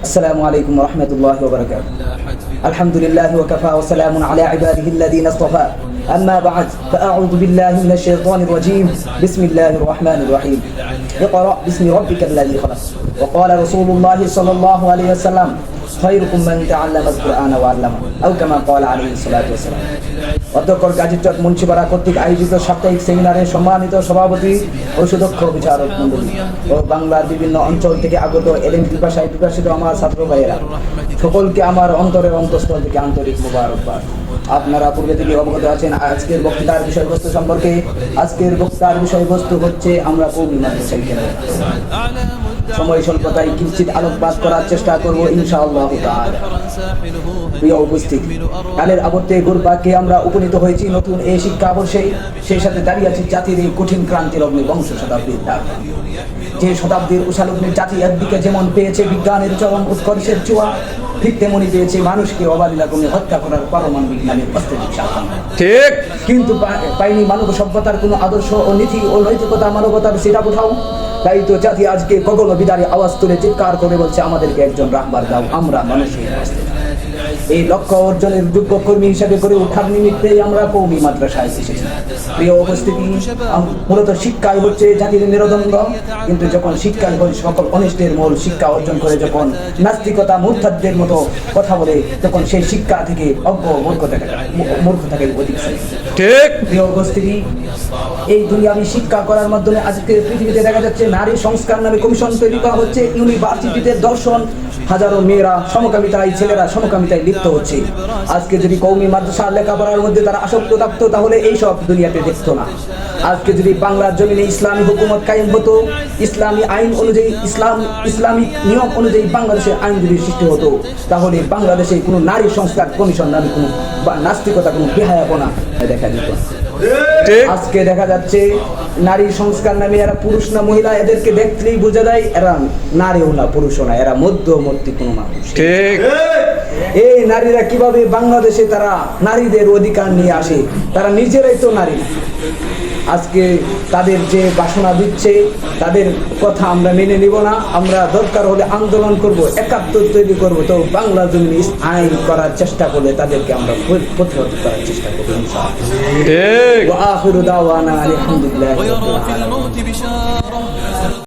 السلام عليكم ورحمة الله وبركاته. الحمد لله وكفى وسلام على عباده الذين اصطفى. أما بعد فأعوذ بالله من الشيطان الرجيم. بسم الله الرحمن الرحيم. اقرأ باسم ربك الذي خلق. وقال رسول الله صلى الله عليه وسلم خيركم من تعلم القرآن وعلمه أو كما قال عليه الصلاة والسلام. অধ্যক্ষ গাজীচক মুন্সিপাড়া কর্তৃক আয়োজিত সাপ্তাহিক সেমিনারে সম্মানিত সভাপতি ও সুদক্ষ বিচারক মণ্ডলী ও বাংলার বিভিন্ন অঞ্চল থেকে আগত এলএমপি ভাষায় বিকশিত আমার ছাত্র ভাইয়েরা সকলকে আমার অন্তরের অন্তঃস্থল থেকে আন্তরিক মোবারকবাদ। আপনারা পূর্বে থেকে অবগত আছেন আজকের বক্তৃতার বিষয়বস্তু সম্পর্কে। আজকের বক্তৃতার বিষয়বস্তু হচ্ছে আমরা কওমি মাদ্রাসায় কেন। সময় স্বল্পতায় কিঞ্চিত আলোকপাত করার চেষ্টা করব ইনশাআল্লাহ তাআলা। প্রিয় উপস্থিতি, কালের আবর্তে গুরবাকে আমরা উপনীত হয়েছি নতুন এই শিক্ষাবর্ষে। সেই সাথে দাঁড়িয়ে আছে জাতির এই কঠিন ক্রান্তির অগ্নি বংশ শতাব্দীর ডাক। যে শতাব্দীর উষালগ্নে জাতি একদিকে যেমন পেয়েছে বিজ্ঞানের চরম উৎকর্ষের ছোঁয়া, ঠিক তেমনি পেয়েছে মানুষকে অবালিলা করে হত্যা করার পারমাণবিক নামের বাস্তবিক সাধন। ঠিক, কিন্তু পাইনি মানব সভ্যতার কোনো আদর্শ ও নীতি ও নৈতিকতা, মানবতার সেটা কোথাও। তাই তো জাতি আজকে গগন বিদারী আওয়াজ তুলে চিৎকার করে বলছে আমাদেরকে একজন রাহবার দাও, আমরা মানুষের রাস্তা। এই লক্ষ্য অর্জনের যোগ্য কর্মী হিসাবে করে ওঠার নিমিত্তেই আমরা কওমি মাদ্রাসায় এসেছি। প্রিয় উপস্থিতি, মূলত শিক্ষাই হচ্ছে জাতির মেরুদণ্ড। কিন্তু যখন শিক্ষাই হয় সকল অনিষ্টের মূল, শিক্ষা অর্জন করে যখন নাস্তিকতা মূর্খদের মতো কথা বলে, তখন সেই শিক্ষা থেকে অজ্ঞ মূর্খ থাকে অধিক। ঠিক, প্রিয় উপস্থিতি, এই দুনিয়াবি শিক্ষা করার মাধ্যমে আজকে পৃথিবীতে দেখা যাচ্ছে নারী সংস্কার নামে কমিশন তৈরি করা হচ্ছে। ইউনিভার্সিটিতে দর্শন, হাজারো মেয়েরা সমকামিতায়, ছেলেরা সমকামিতায় লিপ্ত হচ্ছে। আজকে যদি কওমি মাদ্রাসা লেখাপড়ার মধ্যে তারা আসক্ত থাকতো তাহলে এইসব দুনিয়াতে দেখতো না। আজকে যদি বাংলার জমিনে ইসলামী হুকুমত কায়েম হতো, ইসলামী আইন অনুযায়ী, ইসলামিক নিয়ম অনুযায়ী বাংলাদেশের আইন যদি সৃষ্টি হতো, তাহলে বাংলাদেশে কোনো নারী সংস্কার কমিশন নামে কোনো নাস্তিকতা, কোনো বেহায়াপনা দেখা দিত। আজকে দেখা যাচ্ছে নারী সংস্কার নামে এরা পুরুষ না মহিলা, এদেরকে দেখলেই বোঝা যায় এরা নারীও না পুরুষও না, এরা মধ্যবর্তী কোনো মানুষ। ঠিক, এই নারীরা কিভাবে বাংলাদেশে তারা নারীদের অধিকার নিয়ে আসে? তারা নিজেরাই তো নারী। আজকে তাদের যে বাসনা দিচ্ছে তাদের কথা আমরা মেনে নিব না। আমরা দরকার হলে আন্দোলন করব, একাত্তর তৈরি করব, তো বাংলা জমিনে আইন করার চেষ্টা করলে তাদেরকে আমরা প্রতিহত করার চেষ্টা করব ইনশাআল্লাহ। ঠিক, ওয়া আখিরু দাওয়ানা আলহামদুলিল্লাহি রাব্বিল আলামিন।